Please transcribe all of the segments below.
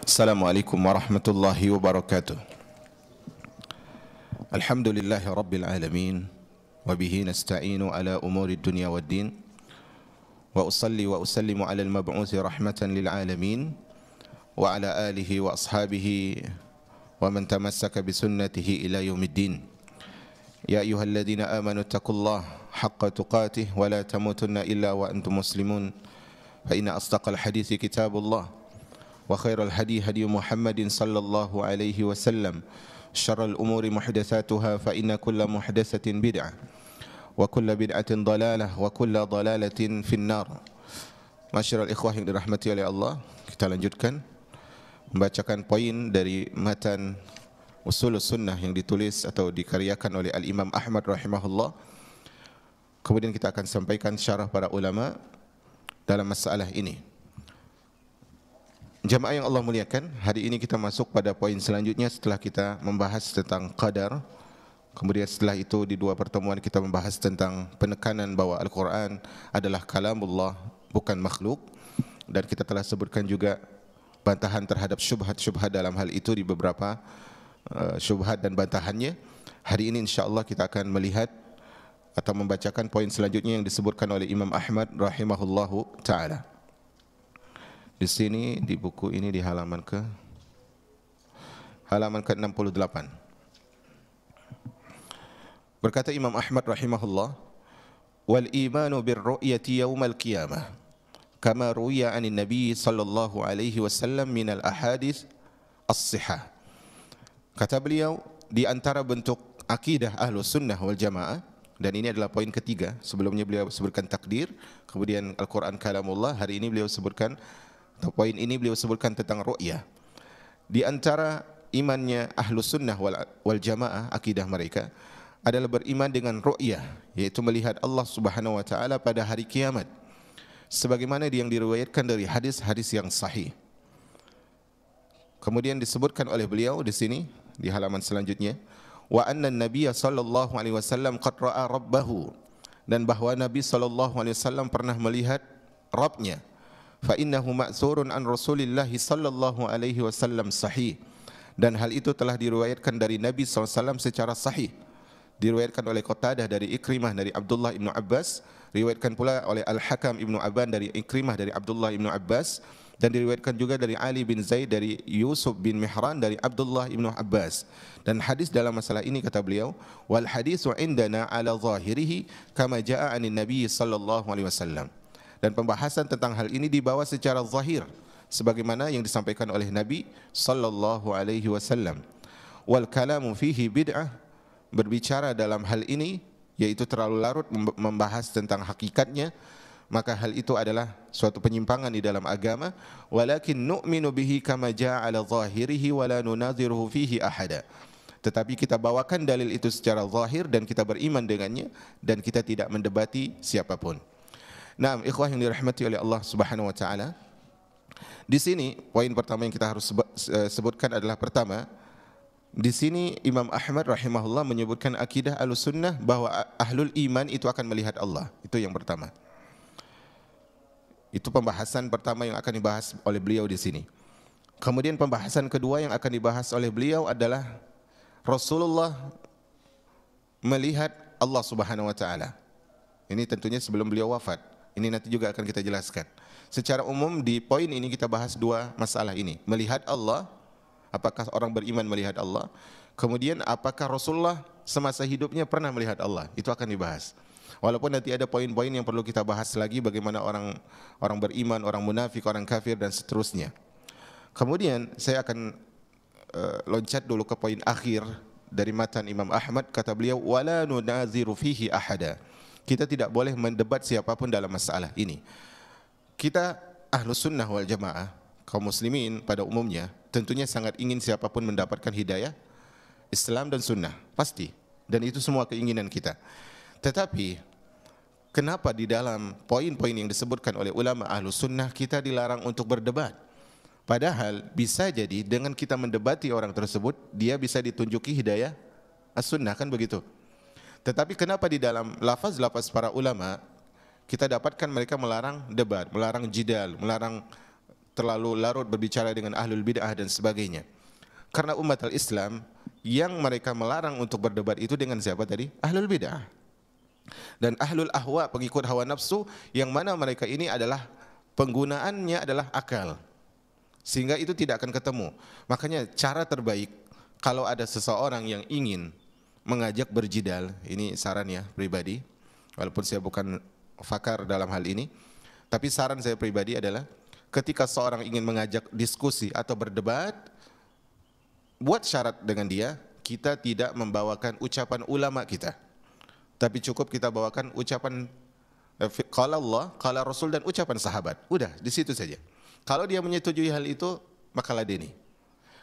Assalamualaikum warahmatullahi wabarakatuh. Alhamdulillahi rabbil alamin wa bihi nasta'inu ala umuri dunya waddin wa usalli wa usallimu ala al-mab'uthi rahmatan lil alamin wa ala alihi wa ashabihi wa man tamassaka bi sunnatihi ila yaumiddin. Ya ayyuhalladzina amanu taqullaha haqqa tuqatih wa la tamutunna illa wa antum muslimun. Fa inna asdaqal hadithi kitabullah wa khairal hadi hadi Muhammadin sallallahu alaihi wasallam. Syarrul umuri muhdatsatuha fa inna kulla muhdatsatin bid'ah wa kulla bid'atin dalalah wa kulla dalalatin finnar. Masyiral ikhwah yang dirahmati oleh Allah, kita lanjutkan membacakan poin dari matan Ushulus Sunnah yang ditulis atau dikaryakan oleh Al-Imam Ahmad rahimahullah. Kemudian kita akan sampaikan syarah para ulama dalam masalah ini. Jamaah yang Allah muliakan, hari ini kita masuk pada poin selanjutnya setelah kita membahas tentang qadar. Kemudian setelah itu di dua pertemuan kita membahas tentang penekanan bahwa Al-Quran adalah kalamullah, bukan makhluk. Dan kita telah sebutkan juga bantahan terhadap syubhat-syubhat dalam hal itu di beberapa syubhat dan bantahannya. Hari ini insyaAllah kita akan melihat atau membacakan poin selanjutnya yang disebutkan oleh Imam Ahmad rahimahullahu ta'ala. Di sini di buku ini di halaman ke-68. Berkata Imam Ahmad rahimahullah, "Wal imanu bir ru'yati yaumal qiyamah kama ruwiya 'anin nabiy sallallahu alaihi wasallam min al ahadits as-sihah." Kata beliau, di antara bentuk akidah Ahlus Sunnah wal Jamaah, dan ini adalah poin ketiga. Sebelumnya beliau sebutkan takdir, kemudian Al-Quran kalamullah. Hari ini beliau sebutkan, atau poin ini beliau sebutkan tentang ru'yah. Di antara imannya Ahlus Sunnah wal Jamaah, akidah mereka adalah beriman dengan ru'yah, yaitu melihat Allah Subhanahu wa taala pada hari kiamat, sebagaimana yang diriwayatkan dari hadis-hadis yang sahih. Kemudian disebutkan oleh beliau di sini di halaman selanjutnya, wa anna an-nabiy sallallahu alaihi wasallam qad ra'a rabbahu, dan bahwa Nabi sallallahu alaihi wasallam pernah melihat Rabbnya. Fa innahu ma'thurun an Rasulillah sallallahu alaihi wasallam sahih, dan hal itu telah diriwayatkan dari Nabi SAW secara sahih. Diriwayatkan oleh Qatadah dari Ikrimah dari Abdullah ibnu Abbas, diriwayatkan pula oleh Al-Hakam ibnu Aban dari Ikrimah dari Abdullah ibnu Abbas, dan diriwayatkan juga dari Ali bin Zaid dari Yusuf bin Mihran dari Abdullah ibnu Abbas. Dan hadis dalam masalah ini kata beliau, wal hadisu indana ala zahirihi kama jaa anin nabi sallallahu alaihi wasallam. Dan pembahasan tentang hal ini dibawa secara zahir sebagaimana yang disampaikan oleh Nabi sallallahu alaihi wasallam. Wal kalamu fihi bid'ah, berbicara dalam hal ini yaitu terlalu larut membahas tentang hakikatnya, maka hal itu adalah suatu penyimpangan di dalam agama. Walakin nu'minu bihi kama jaa ala zahirihi wa la nunadhiruhu fihi ahada. Tetapi kita bawakan dalil itu secara zahir dan kita beriman dengannya dan kita tidak mendebati siapapun. Nah, ikhwah yang dirahmati oleh Allah Subhanahu wa taala. Di sini poin pertama yang kita harus sebutkan adalah, pertama, di sini Imam Ahmad rahimahullah menyebutkan akidah Ahlussunnah bahwa ahlul iman itu akan melihat Allah. Itu yang pertama. Itu pembahasan pertama yang akan dibahas oleh beliau di sini. Kemudian pembahasan kedua yang akan dibahas oleh beliau adalah Rasulullah melihat Allah Subhanahu wa taala. Ini tentunya sebelum beliau wafat. Ini nanti juga akan kita jelaskan. Secara umum di poin ini kita bahas dua masalah ini. Melihat Allah, apakah orang beriman melihat Allah? Kemudian apakah Rasulullah semasa hidupnya pernah melihat Allah? Itu akan dibahas. Walaupun nanti ada poin-poin yang perlu kita bahas lagi, bagaimana orang beriman, orang munafik, orang kafir dan seterusnya. Kemudian saya akan loncat dulu ke poin akhir dari matan Imam Ahmad. Kata beliau, wala nunaziru fihi ahada. Kita tidak boleh mendebat siapapun dalam masalah ini. Kita Ahlus Sunnah wal Jamaah, kaum muslimin pada umumnya, tentunya sangat ingin siapapun mendapatkan hidayah Islam dan Sunnah, pasti. Dan itu semua keinginan kita. Tetapi kenapa di dalam poin-poin yang disebutkan oleh ulama Ahlus Sunnah kita dilarang untuk berdebat? Padahal bisa jadi dengan kita mendebati orang tersebut, dia bisa ditunjuki hidayah As-Sunnah, kan begitu? Tetapi kenapa di dalam lafaz-lafaz para ulama kita dapatkan mereka melarang debat, melarang jidal, melarang terlalu larut berbicara dengan ahlul bid'ah dan sebagainya. Karena umat al-Islam yang mereka melarang untuk berdebat itu dengan siapa tadi? Ahlul bid'ah. Dan ahlul ahwa, pengikut hawa nafsu, yang mana mereka ini adalah penggunaannya adalah akal. Sehingga itu tidak akan ketemu. Makanya cara terbaik kalau ada seseorang yang ingin mengajak berjidal, ini saran ya pribadi, walaupun saya bukan pakar dalam hal ini, tapi saran saya pribadi adalah ketika seorang ingin mengajak diskusi atau berdebat, buat syarat dengan dia, kita tidak membawakan ucapan ulama kita, tapi cukup kita bawakan ucapan qala Allah, qala Rasul dan ucapan sahabat. Udah, di situ saja. Kalau dia menyetujui hal itu, maka ladeni.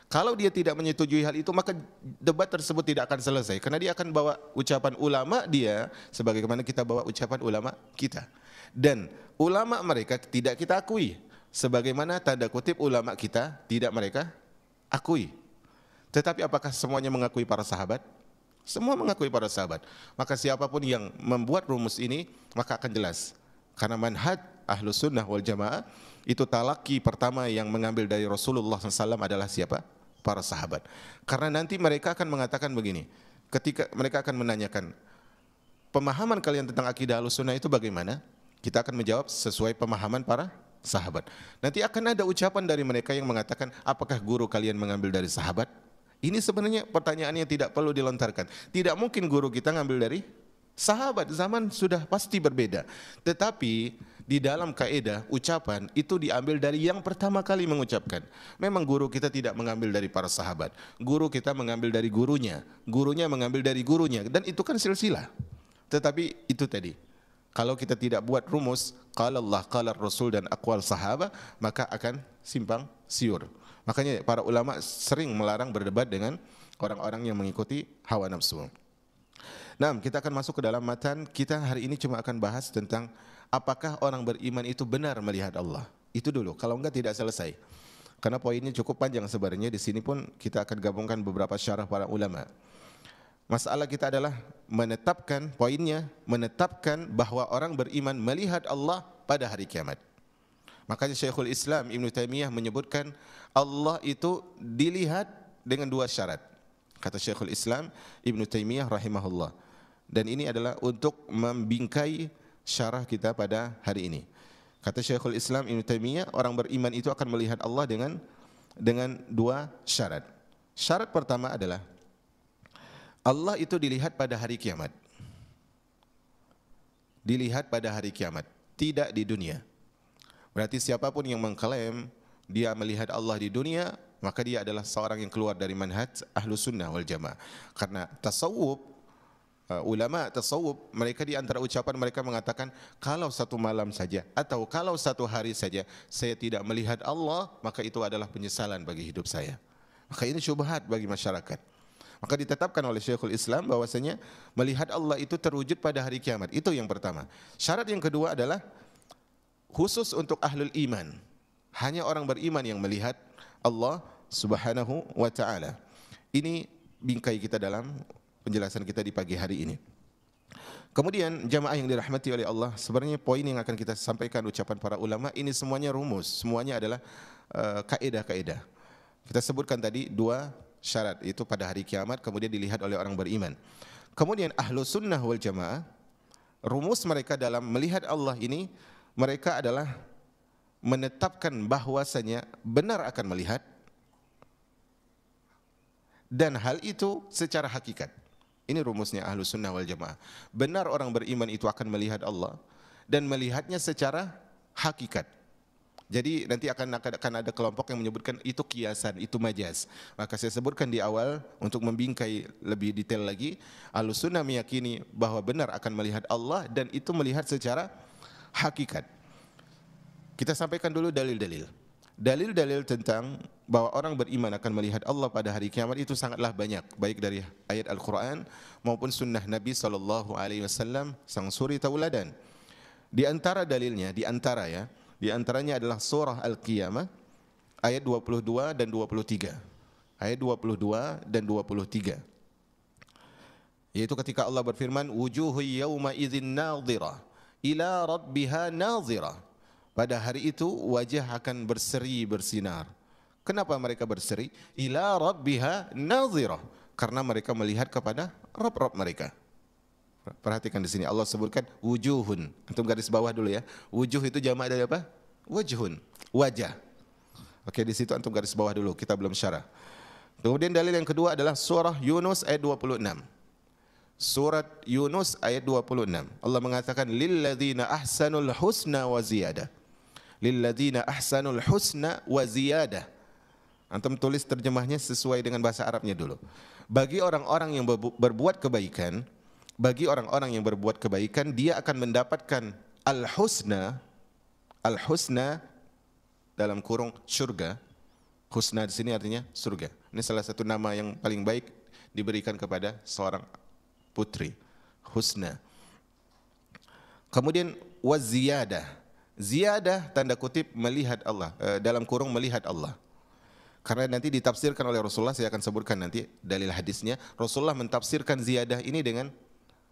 Kalau dia tidak menyetujui hal itu, maka debat tersebut tidak akan selesai, karena dia akan bawa ucapan ulama dia sebagaimana kita bawa ucapan ulama kita. Dan ulama mereka tidak kita akui, sebagaimana tanda kutip ulama kita tidak mereka akui. Tetapi apakah semuanya mengakui para sahabat? Semua mengakui para sahabat. Maka siapapun yang membuat rumus ini, maka akan jelas. Karena manhaj Ahlus Sunnah wal Jamaah itu talaki pertama yang mengambil dari Rasulullah SAW adalah siapa? Para sahabat. Karena nanti mereka akan mengatakan begini, ketika mereka akan menanyakan, pemahaman kalian tentang akidah Ahlus Sunnah itu bagaimana? Kita akan menjawab sesuai pemahaman para sahabat. Nanti akan ada ucapan dari mereka yang mengatakan, apakah guru kalian mengambil dari sahabat? Ini sebenarnya pertanyaan yang tidak perlu dilontarkan. Tidak mungkin guru kita ngambil dari sahabat, zaman sudah pasti berbeda. Tetapi di dalam kaidah ucapan itu diambil dari yang pertama kali mengucapkan. Memang guru kita tidak mengambil dari para sahabat. Guru kita mengambil dari gurunya, gurunya mengambil dari gurunya, dan itu kan silsilah. Tetapi itu tadi, kalau kita tidak buat rumus qala Allah, qala Rasul dan aqwal sahabat, maka akan simpang siur. Makanya para ulama sering melarang berdebat dengan orang-orang yang mengikuti hawa nafsu. Nah, kita akan masuk ke dalam matan. Kita hari ini cuma akan bahas tentang apakah orang beriman itu benar melihat Allah. Itu dulu, kalau enggak tidak selesai. Karena poinnya cukup panjang sebenarnya. Di sini pun kita akan gabungkan beberapa syarah para ulama. Masalah kita adalah menetapkan, poinnya menetapkan bahwa orang beriman melihat Allah pada hari kiamat. Makanya Syekhul Islam Ibn Taimiyah menyebutkan Allah itu dilihat dengan dua syarat. Kata Syekhul Islam Ibn Taimiyah rahimahullah. Dan ini adalah untuk membingkai syarah kita pada hari ini. Kata Syekhul Islam Ibn Taimiyah, orang beriman itu akan melihat Allah dengan dua syarat. Syarat pertama adalah Allah itu dilihat pada hari kiamat. Dilihat pada hari kiamat, tidak di dunia. Berarti siapapun yang mengklaim dia melihat Allah di dunia, maka dia adalah seorang yang keluar dari manhaj Ahlus Sunnah wal Jamaah. Karena tasawuf, ulama tasawuf, mereka di antara ucapan mereka mengatakan, kalau satu malam saja atau kalau satu hari saja saya tidak melihat Allah, maka itu adalah penyesalan bagi hidup saya. Maka ini syubhat bagi masyarakat. Maka ditetapkan oleh Syekhul Islam bahwasanya melihat Allah itu terwujud pada hari kiamat. Itu yang pertama. Syarat yang kedua adalah khusus untuk ahlul iman. Hanya orang beriman yang melihat Allah Subhanahu wa taala. Ini bingkai kita dalam penjelasan kita di pagi hari ini. Kemudian jamaah yang dirahmati oleh Allah, sebenarnya poin yang akan kita sampaikan ucapan para ulama ini semuanya rumus, semuanya adalah kaidah-kaidah. Kita sebutkan tadi dua syarat, itu pada hari kiamat, kemudian dilihat oleh orang beriman. Kemudian Ahlus Sunnah wal Jamaah, rumus mereka dalam melihat Allah ini, mereka adalah menetapkan bahwasanya benar akan melihat, dan hal itu secara hakikat. Ini rumusnya Ahlus Sunnah wal Jamaah. Benar orang beriman itu akan melihat Allah dan melihatnya secara hakikat. Jadi nanti akan ada kelompok yang menyebutkan itu kiasan, itu majaz. Maka saya sebutkan di awal untuk membingkai lebih detail lagi, Ahlus Sunnah meyakini bahwa benar akan melihat Allah dan itu melihat secara hakikat. Kita sampaikan dulu dalil-dalil. Dalil-dalil tentang bahwa orang beriman akan melihat Allah pada hari kiamat itu sangatlah banyak, baik dari ayat Al-Quran maupun sunnah Nabi SAW, sang suri tauladan. Di antara dalilnya, di antaranya adalah surah Al-Qiyamah ayat 22 dan 23. Ayat 22 dan 23. Yaitu ketika Allah berfirman, wujuhu yawma idzin nadhirah ila rabbiha nadhirah. Pada hari itu wajah akan berseri bersinar. Kenapa mereka berseri? Ila rabbiha nadhirah. Karena mereka melihat kepada Rabb mereka. Perhatikan di sini Allah sebutkan wujuhun. Antum garis bawah dulu ya. Wujuh itu jamak dari apa? Wajhun. Wajah. Oke, di situ antum garis bawah dulu. Kita belum syarah. Kemudian dalil yang kedua adalah surah Yunus ayat 26. Surat Yunus ayat 26. Allah mengatakan lilladzina ahsanul husna wa ziyadah. Lilladzina ahsanul husna wa ziyadah. Antum tulis terjemahnya sesuai dengan bahasa Arabnya dulu. Bagi orang-orang yang berbuat kebaikan, dia akan mendapatkan al-husna, al-husna dalam kurung surga. Husna di sini artinya surga. Ini salah satu nama yang paling baik diberikan kepada seorang putri. Husna. Kemudian waziyadah. Ziyadah tanda kutip melihat Allah, dalam kurung melihat Allah. Karena nanti ditafsirkan oleh Rasulullah, saya akan sebutkan nanti dalil hadisnya. Rasulullah mentafsirkan ziyadah ini dengan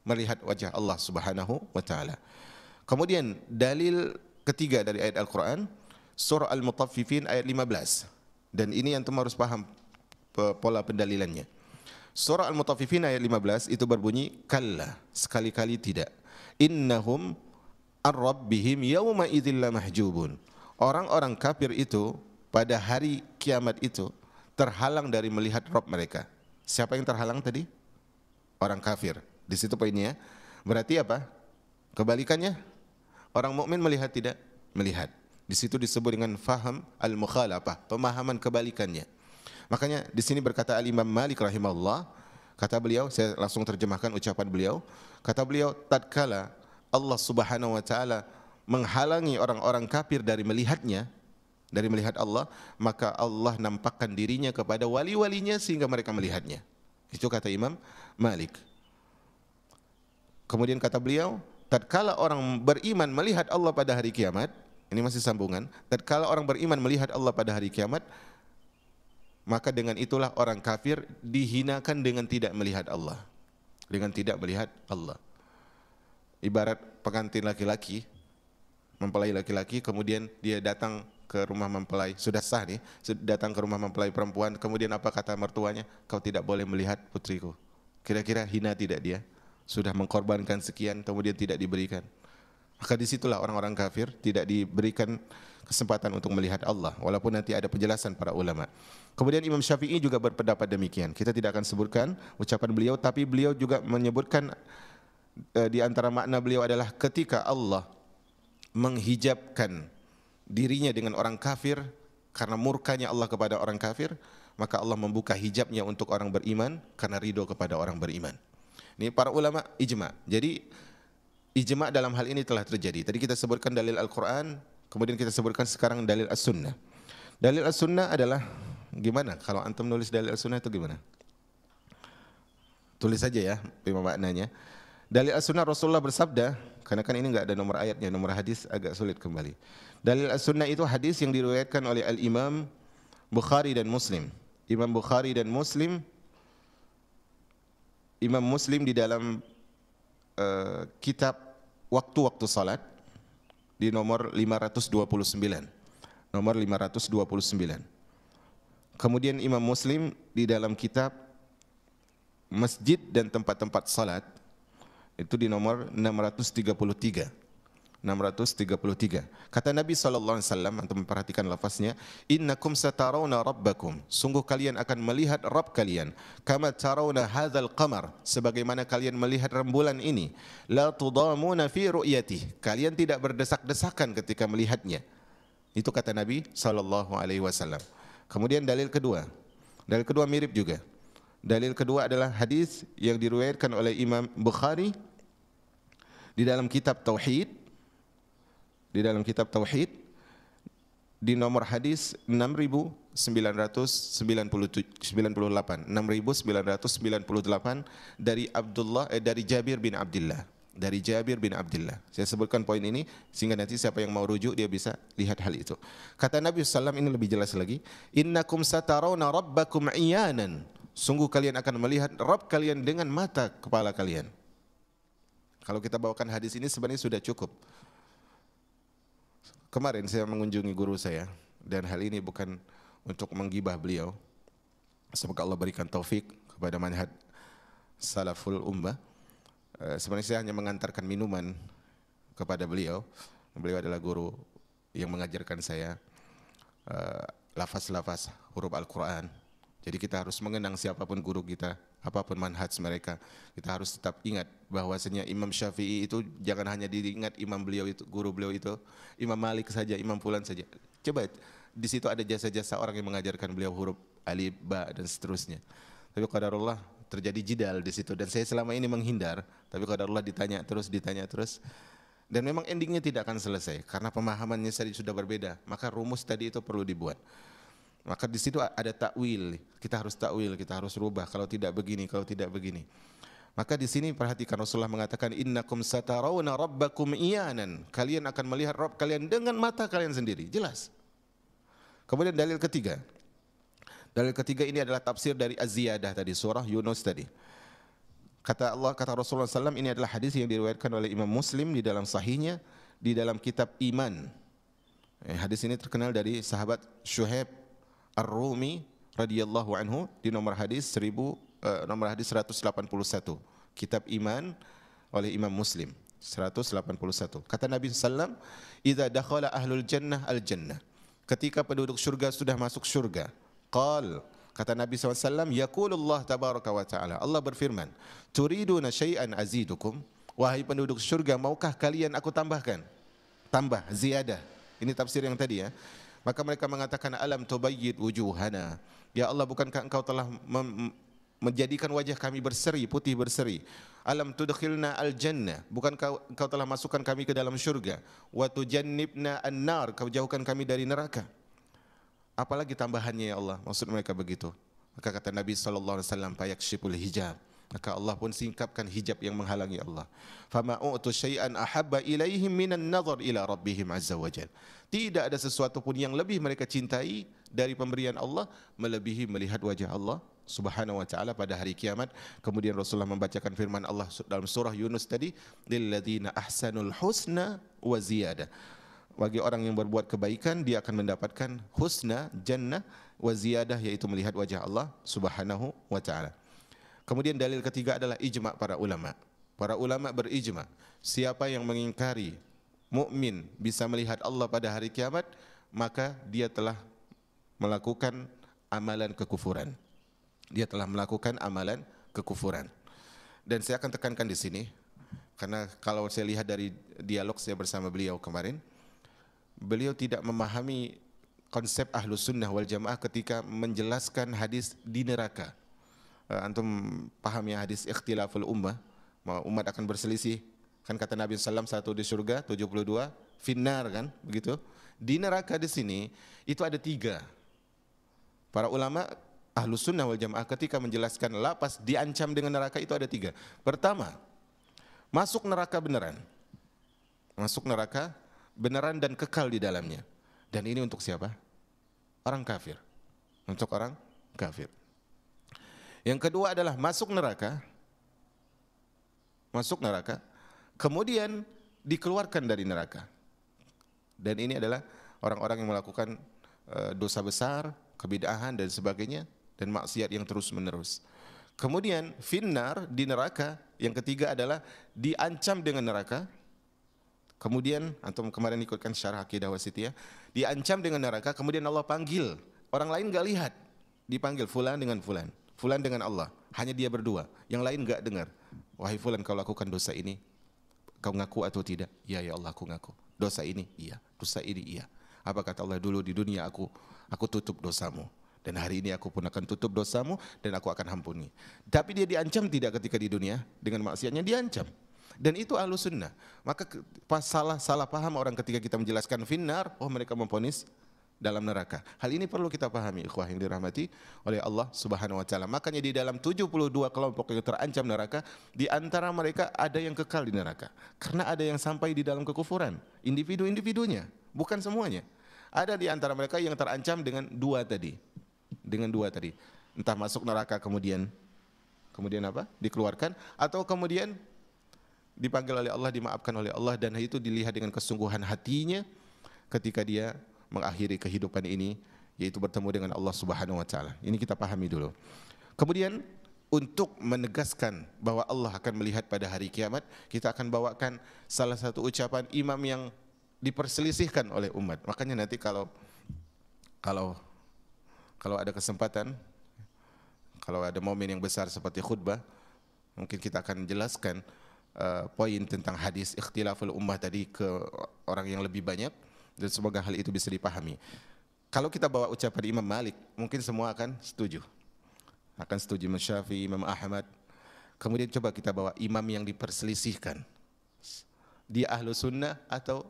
melihat wajah Allah Subhanahu wa taala. Kemudian dalil ketiga dari ayat Al-Qur'an, surah Al-Mutaffifin ayat 15. Dan ini antum harus paham pola pendalilannya. Surah Al-Mutaffifin ayat 15 itu berbunyi kalla, sekali-kali tidak. Innahum ar-rabbihim yawma idzil lamahjubun. Orang-orang kafir itu pada hari kiamat itu terhalang dari melihat Rabb mereka. Siapa yang terhalang tadi? Orang kafir. Di situ poinnya. Berarti apa? Kebalikannya, orang mukmin melihat tidak? Melihat. Di situ disebut dengan faham al-mukhalafah, pemahaman kebalikannya. Makanya di sini berkata Al-Imam Malik rahimahullah, kata beliau, saya langsung terjemahkan ucapan beliau, kata beliau, tatkala Allah Subhanahu wa taala menghalangi orang-orang kafir dari melihatnya, dari melihat Allah, maka Allah nampakkan dirinya kepada wali-walinya sehingga mereka melihatnya. Itu kata Imam Malik. Kemudian kata beliau, tatkala orang beriman melihat Allah pada hari kiamat, ini masih sambungan, tatkala orang beriman melihat Allah pada hari kiamat, maka dengan itulah orang kafir dihinakan dengan tidak melihat Allah. Dengan tidak melihat Allah. Ibarat pengantin laki-laki mempelai laki-laki, kemudian dia datang ke rumah mempelai, sudah sah nih, datang ke rumah mempelai perempuan, kemudian apa kata mertuanya? Kau tidak boleh melihat putriku. Kira-kira hina tidak dia? Sudah mengkorbankan sekian, kemudian tidak diberikan. Maka disitulah orang-orang kafir tidak diberikan kesempatan untuk melihat Allah, walaupun nanti ada penjelasan para ulama. Kemudian Imam Syafi'i juga berpendapat demikian. Kita tidak akan sebutkan ucapan beliau, tapi beliau juga menyebutkan di antara makna beliau adalah ketika Allah menghijabkan dirinya dengan orang kafir karena murkanya Allah kepada orang kafir, maka Allah membuka hijabnya untuk orang beriman karena ridho kepada orang beriman. Ini para ulama ijma. Jadi ijma dalam hal ini telah terjadi. Tadi kita sebutkan dalil Al-Quran, kemudian kita sebutkan sekarang dalil As-Sunnah. Dalil As-Sunnah adalah gimana? Kalau antum nulis dalil As-Sunnah itu gimana? Tulis saja ya, lima maknanya. Dalil As-Sunnah Rasulullah bersabda, karena kan ini enggak ada nomor ayatnya, nomor hadis agak sulit kembali. Dalil As-Sunnah itu hadis yang diriwayatkan oleh Al-Imam Bukhari dan Muslim. Imam Bukhari dan Muslim, Imam Muslim di dalam kitab waktu-waktu salat di nomor 529. Nomor 529. Kemudian Imam Muslim di dalam kitab masjid dan tempat-tempat salat itu di nomor 633. 633. Kata Nabi sallallahu alaihi wasallam, antum memperhatikan lafaznya, innakum satarawna rabbakum, sungguh kalian akan melihat Rabb kalian, kama tarawna hadzal qamar, sebagaimana kalian melihat rembulan ini, la tudamuna fi ru'yatihi, kalian tidak berdesak-desakan ketika melihatnya. Itu kata Nabi sallallahu alaihi wasallam. Kemudian dalil kedua mirip juga. Dalil kedua adalah hadis yang diriwayatkan oleh Imam Bukhari di dalam kitab Tauhid. Di dalam kitab Tauhid di nomor hadis 6998 dari dari Jabir bin Abdullah. Dari Jabir bin Abdullah. Saya sebutkan poin ini sehingga nanti siapa yang mau rujuk dia bisa lihat hal itu. Kata Nabi SAW ini lebih jelas lagi, innakum satarawna rabbakum iyanan, sungguh kalian akan melihat Rabb kalian dengan mata kepala kalian. Kalau kita bawakan hadis ini sebenarnya sudah cukup. Kemarin saya mengunjungi guru saya, dan hal ini bukan untuk menggibah beliau. Semoga Allah berikan taufik kepada manhaj salaful ummah. Sebenarnya saya hanya mengantarkan minuman kepada beliau. Beliau adalah guru yang mengajarkan saya lafaz-lafaz huruf Al-Quran. Jadi kita harus mengenang siapapun guru kita, apapun manhaj mereka, kita harus tetap ingat bahwasanya Imam Syafi'i itu jangan hanya diingat imam beliau itu, guru beliau itu, Imam Malik saja, Imam Fulan saja. Coba di situ ada jasa-jasa orang yang mengajarkan beliau huruf alif, ba dan seterusnya. Tapi qadarullah terjadi jidal di situ, dan saya selama ini menghindar, tapi qadarullah ditanya terus. Dan memang endingnya tidak akan selesai karena pemahamannya tadi sudah berbeda, maka rumus tadi itu perlu dibuat. Maka di situ ada takwil, kita harus rubah kalau tidak begini, kalau tidak begini. Maka di sini perhatikan, Rasulullah mengatakan innakum satarawna rabbakum iyanan, kalian akan melihat Rabb kalian dengan mata kalian sendiri, jelas. Kemudian dalil ketiga ini adalah tafsir dari Az-Ziyadah tadi, surah Yunus tadi. Kata Rasulullah SAW, ini adalah hadis yang diriwayatkan oleh Imam Muslim di dalam sahihnya, di dalam kitab Iman. Hadis ini terkenal dari sahabat Syuhaib Ar-Rumi radhiyallahu anhu di nomor hadis 181. Kitab Iman oleh Imam Muslim 181. Kata Nabi SAW, idza dakhala ahlul jannah al-jannah, ketika penduduk syurga sudah masuk syurga, kata Nabi SAW, yaqulullah tabaraka wa ta'ala, Allah berfirman, turiduna syai'an azidukum, wahai penduduk syurga, maukah kalian aku tambahkan? Tambah, ziyadah. Ini tafsir yang tadi ya. Maka mereka mengatakan, alam tubayyid wujuhana, ya Allah, bukankah engkau telah menjadikan wajah kami berseri, putih berseri? Alam tudkhilna al-jannah, bukankah engkau telah masukkan kami ke dalam syurga? Wa tujannibna an-nar, kau jauhkan kami dari neraka. Apalagi tambahannya ya Allah, maksud mereka begitu. Maka kata Nabi SAW, fayakshiful hijab, maka Allah pun singkapkan hijab yang menghalangi Allah. Fama u'tu syai'an ahabba ilaihim minan nazar ila rabbihim azza wajal. Tidak ada sesuatu pun yang lebih mereka cintai dari pemberian Allah melebihi melihat wajah Allah Subhanahu wa taala pada hari kiamat. Kemudian Rasulullah membacakan firman Allah dalam surah Yunus tadi, lilladzina ahsanul husna wa ziyadah. Bagi orang yang berbuat kebaikan, dia akan mendapatkan husna, jannah, wa ziyadah, yaitu melihat wajah Allah Subhanahu wa taala. Kemudian dalil ketiga adalah ijma' para ulama. Para ulama berijma', siapa yang mengingkari mukmin bisa melihat Allah pada hari kiamat, maka dia telah melakukan amalan kekufuran. Dia telah melakukan amalan kekufuran. Dan saya akan tekankan di sini, karena kalau saya lihat dari dialog saya bersama beliau kemarin, beliau tidak memahami konsep Ahlus Sunnah wal Jamaah ketika menjelaskan hadis di neraka. Antum paham ya hadis ikhtilaful ummah, umat akan berselisih. Kan kata Nabi SAW, satu di surga, 72 finnar, kan begitu. Di neraka di sini itu ada 3. Para ulama Ahlus Sunnah wal Jamaah ketika menjelaskan lapas diancam dengan neraka itu ada 3. Pertama, masuk neraka beneran. Masuk neraka beneran dan kekal di dalamnya. Dan ini untuk siapa? Orang kafir. Untuk orang kafir. Yang kedua adalah masuk neraka, kemudian dikeluarkan dari neraka. Dan ini adalah orang-orang yang melakukan dosa besar, kebid'ahan dan sebagainya, dan maksiat yang terus menerus. Kemudian finnar, di neraka. Yang ketiga adalah diancam dengan neraka. Kemudian antum kemarin ikutkan syarah Aqidah Wasithiyah, diancam dengan neraka, kemudian Allah panggil. Orang lain enggak lihat, dipanggil fulan dengan fulan, fulan dengan Allah, hanya dia berdua, yang lain enggak dengar. Wahai fulan, kau lakukan dosa ini, kau ngaku atau tidak? Ya Allah, aku ngaku. Dosa ini? Iya. Dosa ini? Iya. Apa kata Allah? Dulu di dunia aku tutup dosamu, dan hari ini aku pun akan tutup dosamu dan aku akan ampuni. Tapi dia diancam tidak ketika di dunia dengan maksiatnya, diancam. Dan itu Ahlus Sunnah. Maka salah paham orang ketika kita menjelaskan finnar, oh mereka memvonis dalam neraka. Hal ini perlu kita pahami, ikhwah yang dirahmati oleh Allah Subhanahu wa taala. Makanya di dalam 72 kelompok yang terancam neraka, di antara mereka ada yang kekal di neraka. Karena ada yang sampai di dalam kekufuran, individu-individunya, bukan semuanya. Ada di antara mereka yang terancam dengan dua tadi. Entah masuk neraka kemudian apa? Dikeluarkan, atau kemudian dipanggil oleh Allah, dimaafkan oleh Allah, dan itu dilihat dengan kesungguhan hatinya. ketika dia mengakhiri kehidupan ini, yaitu bertemu dengan Allah Subhanahu wa taala. Ini kita pahami dulu. Kemudian untuk menegaskan bahwa Allah akan melihat pada hari kiamat, kita akan bawakan salah satu ucapan imam yang diperselisihkan oleh umat. Makanya nanti kalau ada kesempatan, kalau ada momen yang besar seperti khutbah, mungkin kita akan jelaskan poin tentang hadis ikhtilaful ummah tadi ke orang yang lebih banyak, dan semoga hal itu bisa dipahami. Kalau kita bawa ucapan Imam Malik, mungkin semua akan setuju. Imam Syafi'i, Imam Ahmad. Kemudian coba kita bawa imam yang diperselisihkan. Dia ahlu sunnah atau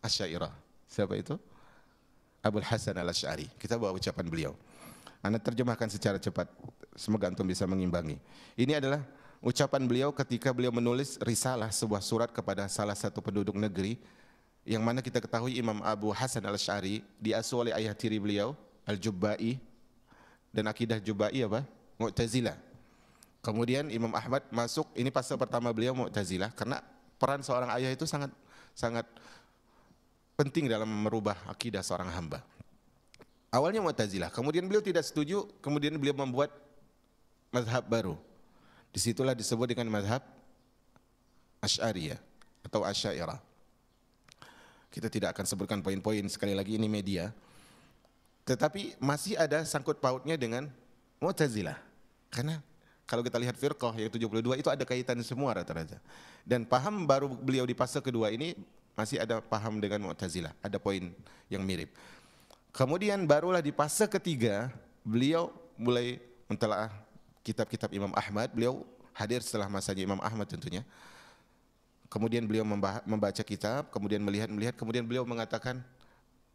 Asy'ariyah? Siapa itu? Abul Hasan al-Asy'ari. Kita bawa ucapan beliau. Anda terjemahkan secara cepat, semoga antum bisa mengimbangi. Ini adalah ucapan beliau ketika beliau menulis risalah, sebuah surat kepada salah satu penduduk negeri, yang mana kita ketahui Imam Abu Hasan al-Asy'ari diasuh oleh ayah tiri beliau, Al-Jubba'i, dan akidah Jubba'i apa? Mu'tazilah. Kemudian Imam Ahmad masuk, ini fase pertama beliau Mu'tazilah, karena peran seorang ayah itu sangat penting dalam merubah akidah seorang hamba. Awalnya Mu'tazilah, kemudian beliau tidak setuju, kemudian beliau membuat mazhab baru. Disitulah disebut dengan mazhab Asy'ariyah atau Asy'ariyah. Kita tidak akan sebutkan poin-poin, sekali lagi ini media. Tetapi masih ada sangkut pautnya dengan Mu'tazilah. Karena kalau kita lihat firqah yang 72 itu ada kaitan semua rata-rata. Dan paham baru beliau di fase kedua ini masih ada paham dengan Mu'tazilah, ada poin yang mirip. Kemudian barulah di fase ketiga beliau mulai mentelaah kitab-kitab Imam Ahmad. Beliau hadir setelah masanya Imam Ahmad tentunya. Kemudian beliau membaca kitab, kemudian melihat, kemudian beliau mengatakan,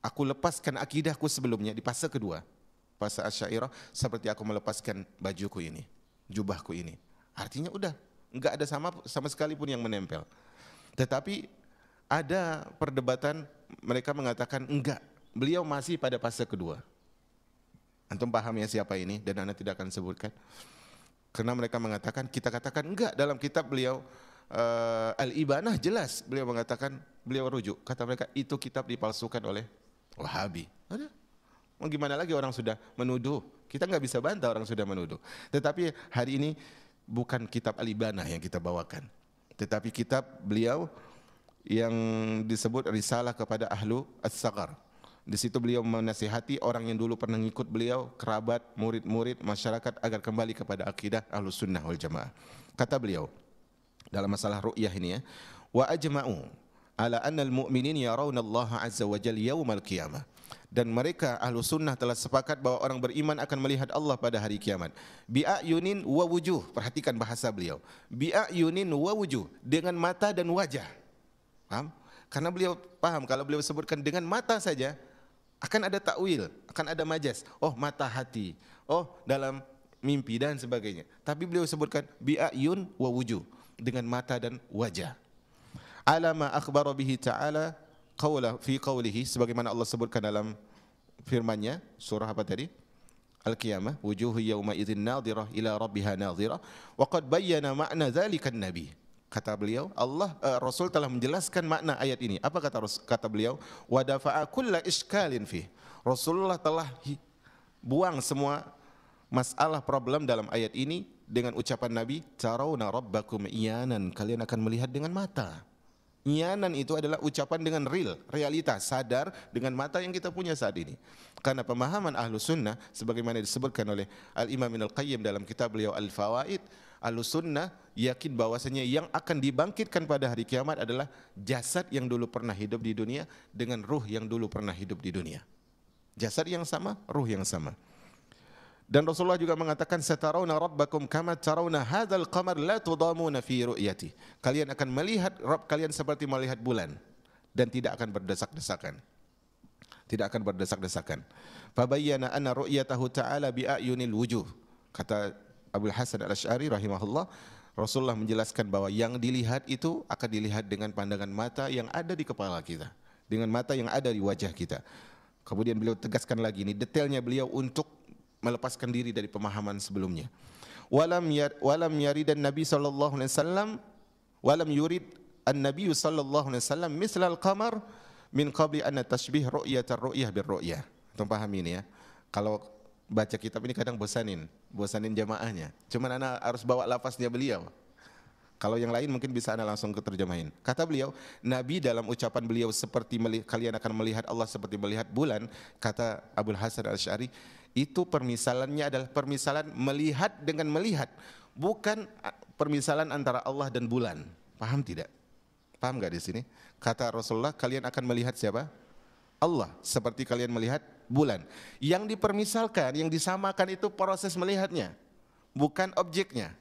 aku lepaskan akidahku sebelumnya di fase kedua, fase Asy'ariyah, seperti aku melepaskan bajuku ini, jubahku ini. Artinya udah, enggak ada sama sekali pun yang menempel. Tetapi ada perdebatan, mereka mengatakan enggak, beliau masih pada fase kedua. Antum paham ya siapa ini, dan Anda tidak akan sebutkan. Karena mereka mengatakan, kita katakan enggak, dalam kitab beliau Al-Ibanah jelas beliau mengatakan, beliau rujuk, kata mereka itu kitab dipalsukan oleh Wahabi. Ada? Mau gimana lagi, orang sudah menuduh, kita nggak bisa bantah orang sudah menuduh. Tetapi hari ini bukan kitab Al-Ibanah yang kita bawakan, tetapi kitab beliau yang disebut Risalah kepada Ahlu As-Saghar. Di situ beliau menasihati orang yang dulu pernah ngikut beliau, kerabat, murid-murid, masyarakat, agar kembali kepada akidah Ahlus Sunnah wal Jamaah. Kata beliau dalam masalah ru'yah ini ya, wa ajma'u ala anna al-mu'minin yarawna Allah azza wa jalla yaumal qiyamah. Dan mereka ahlu sunnah telah sepakat bahwa orang beriman akan melihat Allah pada hari kiamat. Bi'ayunin wa wujuh, perhatikan bahasa beliau. Bi'ayunin wa wujuh, dengan mata dan wajah. Paham? Karena beliau paham kalau beliau sebutkan dengan mata saja akan ada takwil, akan ada majas. Oh, mata hati. Oh, dalam mimpi dan sebagainya. Tapi beliau sebutkan bi'ayun wa wujuh, dengan mata dan wajah. Alama akhbara bihi ta'ala fi qawlihi, sebagaimana Allah sebutkan dalam firman-Nya, surah apa tadi? Al-Qiyamah, wujuhu yawma idzin nadhirah ila rabbiha nadhirah, wa qad bayyana ma'na dzalika an-nabi. Kata beliau, Rasul telah menjelaskan makna ayat ini. Apa kata beliau? Wa dafa'a kulla iskalin fi. Rasulullah telah buang semua masalah problem dalam ayat ini dengan ucapan Nabi, tarawna rabbakum iyanan, kalian akan melihat dengan mata. Iyanan itu adalah ucapan dengan real, realitas, sadar dengan mata yang kita punya saat ini. Karena pemahaman ahlu sunnah, sebagaimana disebutkan oleh Al-Imam Ibnul Qayyim dalam kitab beliau Al-Fawaid, ahlu sunnah yakin bahwasanya yang akan dibangkitkan pada hari kiamat adalah jasad yang dulu pernah hidup di dunia dengan ruh yang dulu pernah hidup di dunia. Jasad yang sama, ruh yang sama. Dan Rasulullah juga mengatakan, satarawna rabbakum kama tarawna hadzal qamar la tudamuna fi ru'yati. Kalian akan melihat Rabb kalian seperti melihat bulan dan tidak akan berdesak-desakan. Tidak akan berdesak-desakan. Fabayyana anna ru'yatahu ta'ala bi'ayunil wujuh. Kata Abul Hasan al-Asy'ari rahimahullah, Rasulullah menjelaskan bahwa yang dilihat itu akan dilihat dengan pandangan mata yang ada di kepala kita, dengan mata yang ada di wajah kita. Kemudian beliau tegaskan lagi, ini detailnya beliau untuk melepaskan diri dari pemahaman sebelumnya. Walam yaridan Nabi sallallahu alaihi wasallam, walam yurid an-nabiy sallallahu alaihi wasallam mislal qamar min qabli an tashbih ru'yatar ru'yah bir ru'yah. Antum pahami ini ya. Kalau baca kitab ini kadang bosanin jamaahnya. Cuman ana harus bawa lafaznya beliau. Kalau yang lain mungkin bisa ana langsung keterjemahin. Kata beliau, Nabi dalam ucapan beliau seperti kalian akan melihat Allah seperti melihat bulan, kata Abul Hasan Al-Asy'ari, itu permisalannya adalah permisalan melihat dengan melihat, bukan permisalan antara Allah dan bulan. Paham tidak? Paham enggak di sini? Kata Rasulullah, kalian akan melihat siapa? Allah, seperti kalian melihat bulan. Yang dipermisalkan, yang disamakan itu proses melihatnya, bukan objeknya.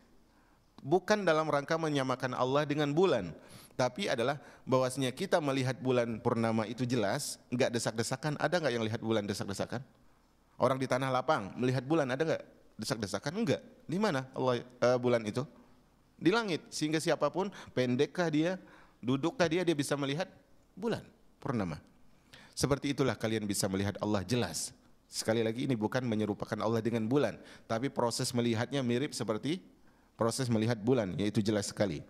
Bukan dalam rangka menyamakan Allah dengan bulan, tapi adalah bahwasanya kita melihat bulan purnama itu jelas, enggak desak-desakan. Ada enggak yang lihat bulan desak-desakan? Orang di tanah lapang melihat bulan, ada enggak desak-desakan? Enggak. Di mana Allah bulan itu? Di langit, sehingga siapapun, pendekkah dia, dudukkah dia bisa melihat bulan purnama. Seperti itulah kalian bisa melihat Allah jelas. Sekali lagi, ini bukan menyerupakan Allah dengan bulan, tapi proses melihatnya mirip seperti proses melihat bulan, yaitu jelas sekali.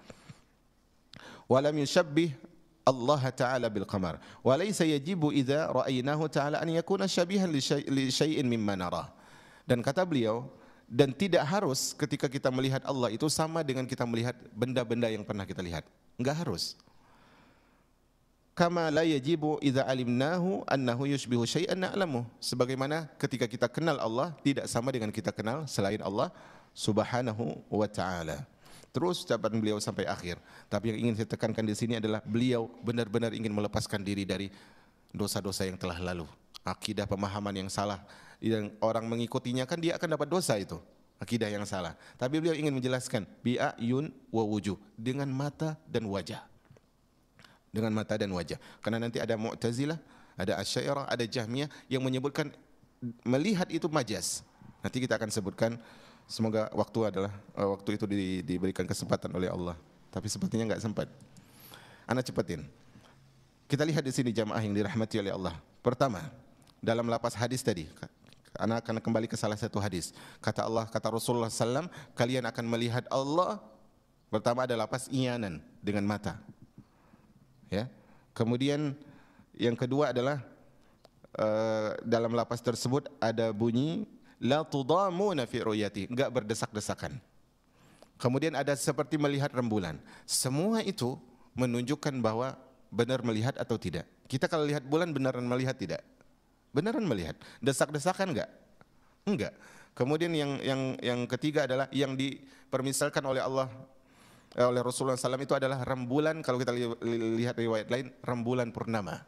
Walam yushabbih Allah Ta'ala bil qamar wa laysa yajibu idza ra'aynahu ta'ala an yakuna syabihan li syai'in mimma narah. Dan kata beliau, dan tidak harus ketika kita melihat Allah itu sama dengan kita melihat benda-benda yang pernah kita lihat. Enggak harus. Kama la yajibu idza alimnahu annahu yushbihu syai'an na'lamu. Sebagaimana ketika kita kenal Allah tidak sama dengan kita kenal selain Allah Subhanahu wa ta'ala. Terus ucapan beliau sampai akhir. Tapi yang ingin saya tekankan di sini adalah beliau benar-benar ingin melepaskan diri dari dosa-dosa yang telah lalu. Akidah pemahaman yang salah, yang orang mengikutinya kan dia akan dapat dosa itu. Akidah yang salah. Tapi beliau ingin menjelaskan bi'ayun wa wujuh, dengan mata dan wajah. Dengan mata dan wajah. Karena nanti ada Mu'tazilah, ada Asy'ariyah, ada Jahmiyah yang menyebutkan melihat itu majaz. Nanti kita akan sebutkan. Semoga waktu itu diberikan kesempatan oleh Allah. Tapi sepertinya enggak sempat. Ana cepatin. Kita lihat di sini jamaah yang dirahmati oleh Allah. Pertama, dalam lapas hadis tadi, ana akan kembali ke salah satu hadis. Kata Allah, kata Rasulullah SAW, kalian akan melihat Allah. Pertama ada lapas iyanan dengan mata. Ya. Kemudian yang kedua adalah dalam lapas tersebut ada bunyi la tudamuna fi ru'yati, enggak berdesak-desakan. Kemudian ada seperti melihat rembulan. Semua itu menunjukkan bahwa benar melihat atau tidak. Kita kalau lihat bulan benaran melihat tidak? Benaran melihat. Desak-desakan enggak? Enggak. Kemudian yang ketiga adalah yang dipermisalkan oleh Allah oleh Rasulullah SAW itu adalah rembulan. Kalau kita lihat riwayat lain, rembulan purnama.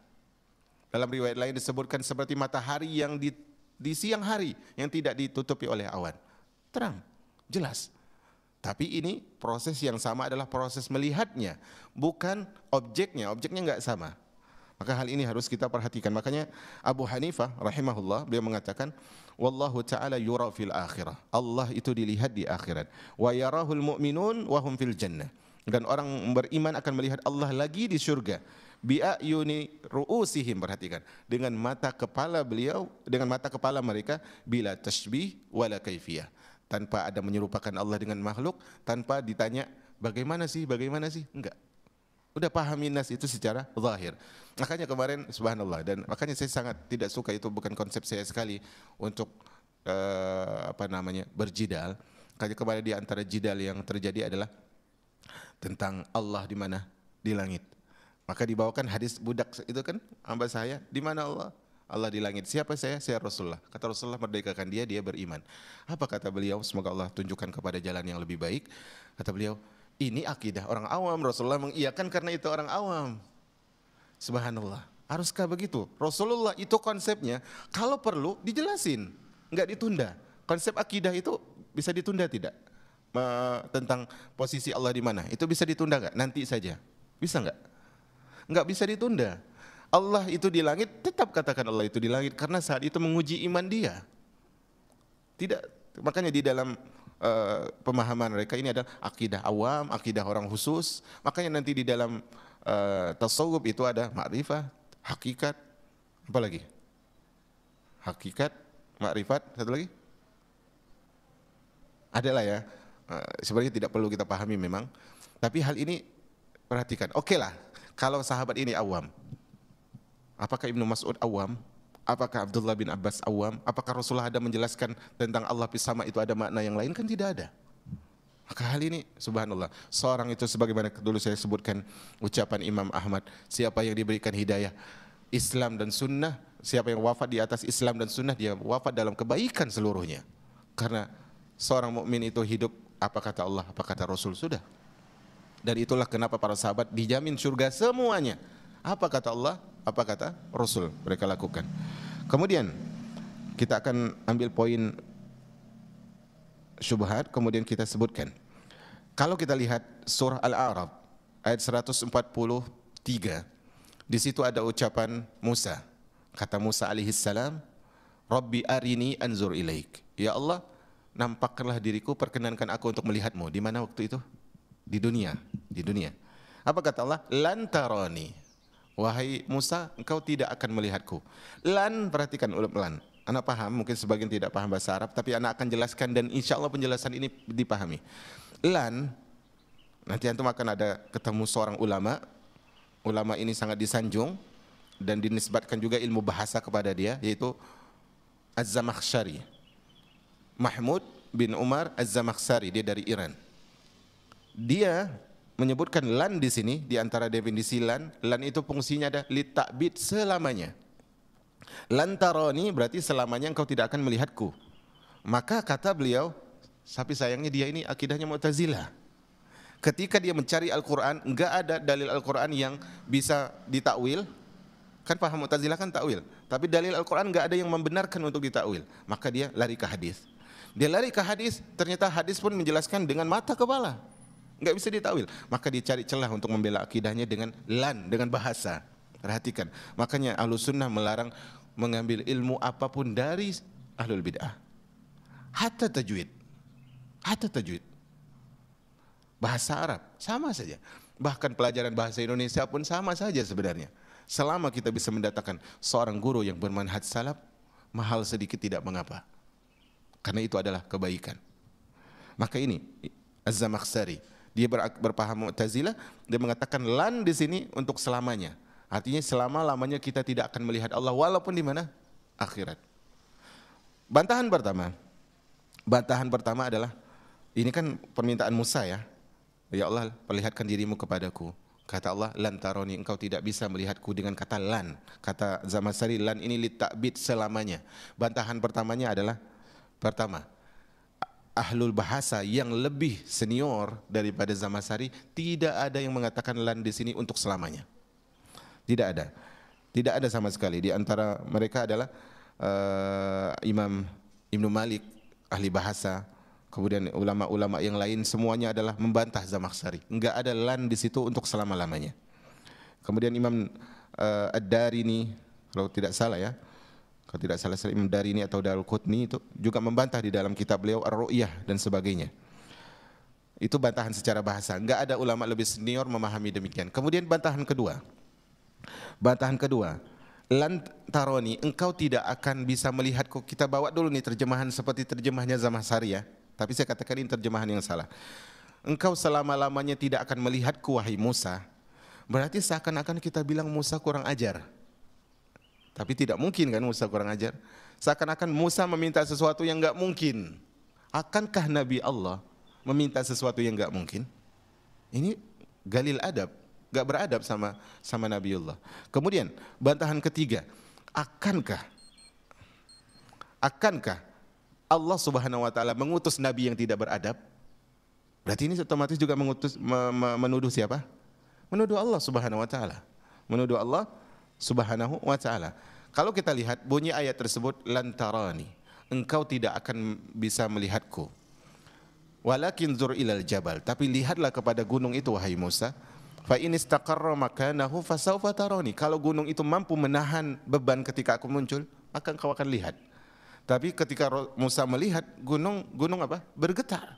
Dalam riwayat lain disebutkan seperti matahari yang di siang hari yang tidak ditutupi oleh awan. Terang, jelas. Tapi ini proses yang sama adalah proses melihatnya, bukan objeknya. Objeknya enggak sama. Maka hal ini harus kita perhatikan. Makanya Abu Hanifah rahimahullah beliau mengatakan, wallahu ta'ala yura fil akhirah. Allah itu dilihat di akhirat. Wa yarahul mu'minun wa hum fil jannah. Dan orang beriman akan melihat Allah lagi di surga. Bi'ayuni ru'usihim, perhatikan, dengan mata kepala beliau, dengan mata kepala mereka, bila tashbih wala kaifiyah, tanpa ada menyerupakan Allah dengan makhluk, tanpa ditanya bagaimana sih, enggak. Udah pahamin nas itu secara zahir. Makanya kemarin subhanallah, dan makanya saya sangat tidak suka, itu bukan konsep saya sekali untuk berjidal. Karena kemarin di antara jidal yang terjadi adalah tentang Allah di mana? Di langit. Maka dibawakan hadis budak itu kan, hamba saya, di mana Allah? Allah di langit. Siapa saya? Saya Rasulullah. Kata Rasulullah, merdekakan dia beriman. Apa kata beliau? Semoga Allah tunjukkan kepada jalan yang lebih baik. Kata beliau, ini akidah orang awam. Rasulullah mengiyakan karena itu orang awam. Subhanallah. Haruskah begitu? Rasulullah itu konsepnya, kalau perlu dijelasin, enggak ditunda. Konsep akidah itu bisa ditunda tidak? Tentang posisi Allah di mana? Itu bisa ditunda enggak? Nanti saja. Bisa enggak? Enggak bisa ditunda. Allah itu di langit, tetap katakan Allah itu di langit karena saat itu menguji iman dia. Tidak, makanya di dalam pemahaman mereka ini ada akidah awam, akidah orang khusus. Makanya nanti di dalam tasawuf itu ada ma'rifah, hakikat, apa lagi? Hakikat, ma'rifat, satu lagi? Adalah ya. Sebenarnya tidak perlu kita pahami memang. Tapi hal ini perhatikan. Oke lah. Kalau sahabat ini awam, Apakah Ibnu Mas'ud awam? Apakah Abdullah bin Abbas awam? Apakah Rasulullah ada menjelaskan tentang Allah fis sama itu ada makna yang lain? Kan tidak ada. Maka hal ini subhanallah, seorang itu sebagaimana dulu saya sebutkan ucapan Imam Ahmad, siapa yang diberikan hidayah Islam dan sunnah, siapa yang wafat di atas Islam dan sunnah, dia wafat dalam kebaikan seluruhnya. Karena seorang mukmin itu hidup apa kata Allah, apa kata Rasul, sudah. Dan itulah kenapa para sahabat dijamin surga semuanya. Apa kata Allah, apa kata Rasul, mereka lakukan. Kemudian kita akan ambil poin syubhat, kemudian kita sebutkan. Kalau kita lihat surah Al-A'raf ayat 143, di situ ada ucapan Musa. Kata Musa alaihi salam, Rabbi arini anzur ilaik. Ya Allah, nampakkanlah diriku, perkenankan aku untuk melihatmu. Di mana waktu itu? Di dunia. Di dunia. Apa kata Allah? Lan tarani. Wahai Musa, engkau tidak akan melihatku. Lan, perhatikan lan. Anak paham, mungkin sebagian tidak paham bahasa Arab, tapi anak akan jelaskan dan insya Allah penjelasan ini dipahami. Lan, nanti antum akan ada ketemu seorang ulama. Ulama ini sangat disanjung dan dinisbatkan juga ilmu bahasa kepada dia, yaitu Az-Zamakhsyari. Mahmud bin Umar Az-Zamakhsyari, dia dari Iran. Dia menyebutkan lan di sini, di antara definisi lan itu fungsinya ada litakbid, selamanya. Lan tarani berarti selamanya engkau tidak akan melihatku. Maka kata beliau, tapi sayangnya dia ini akidahnya Mu'tazilah. Ketika dia mencari Al-Quran, enggak ada dalil Al-Quran yang bisa ditakwil. Kan paham Mu'tazilah kan takwil, tapi dalil Al-Quran enggak ada yang membenarkan untuk ditakwil. Maka dia lari ke hadis. Dia lari ke hadis, ternyata hadis pun menjelaskan dengan mata kepala, enggak bisa ditakwil. Maka dia cari celah untuk membela akidahnya dengan lan, dengan bahasa. Perhatikan, makanya Ahlus Sunnah melarang mengambil ilmu apapun dari Ahlul Bid'ah. Hatta tajwid. Hatta tajwid. Bahasa Arab sama saja. Bahkan pelajaran bahasa Indonesia pun sama saja sebenarnya. Selama kita bisa mendatangkan seorang guru yang bermanhaj salaf, mahal sedikit tidak mengapa. Karena itu adalah kebaikan. Maka ini Az-Zamakhsyari, dia berpaham Mu'tazilah, dia mengatakan lan di sini untuk selamanya. Artinya selama-lamanya kita tidak akan melihat Allah walaupun di mana? Akhirat. Bantahan pertama adalah, ini kan permintaan Musa ya. Ya Allah, perlihatkan dirimu kepadaku. Kata Allah, lan taroni, engkau tidak bisa melihatku dengan kata lan. Kata Zamakhsyari, lan ini litakbid, selamanya. Bantahan pertamanya adalah, pertama, ahlul bahasa yang lebih senior daripada Zamakhsyari tidak ada yang mengatakan lan di sini untuk selamanya. Tidak ada. Tidak ada sama sekali. Di antara mereka adalah Imam Ibnu Malik, ahli bahasa, kemudian ulama-ulama yang lain, semuanya adalah membantah Zamakhsyari. Enggak ada lan di situ untuk selama-lamanya. Kemudian Imam Ad-Darini, kalau tidak salah ya, kalau tidak salah Imam Darini atau Darul-Qutni itu juga membantah di dalam kitab beliau Ar-Ru'yah dan sebagainya. Itu bantahan secara bahasa. Enggak ada ulama lebih senior memahami demikian. Kemudian bantahan kedua, lan taroni, engkau tidak akan bisa melihatku. Kita bawa dulu nih terjemahan seperti terjemahnya Zamakhsyari ya. Tapi saya katakan ini terjemahan yang salah. Engkau selama-lamanya tidak akan melihatku wahai Musa. Berarti seakan-akan kita bilang Musa kurang ajar. Tapi tidak mungkin kan Musa kurang ajar. Seakan-akan Musa meminta sesuatu yang enggak mungkin. Akankah Nabi Allah meminta sesuatu yang enggak mungkin? Ini galil adab. Gak beradab sama Nabiullah. Kemudian bantahan ketiga, akankah Allah Subhanahu wa taala mengutus nabi yang tidak beradab? Berarti ini otomatis juga menuduh siapa? Menuduh Allah Subhanahu wa taala. Menuduh Allah Subhanahu wa taala. Kalau kita lihat bunyi ayat tersebut, lan tarani, engkau tidak akan bisa melihatku. Walakin zur ilal jabal, tapi lihatlah kepada gunung itu wahai Musa. Fa in istaqarra makanahu fasawfa tarani. Kalau gunung itu mampu menahan beban ketika aku muncul, maka engkau akan lihat. Tapi ketika Musa melihat gunung apa? Bergetar.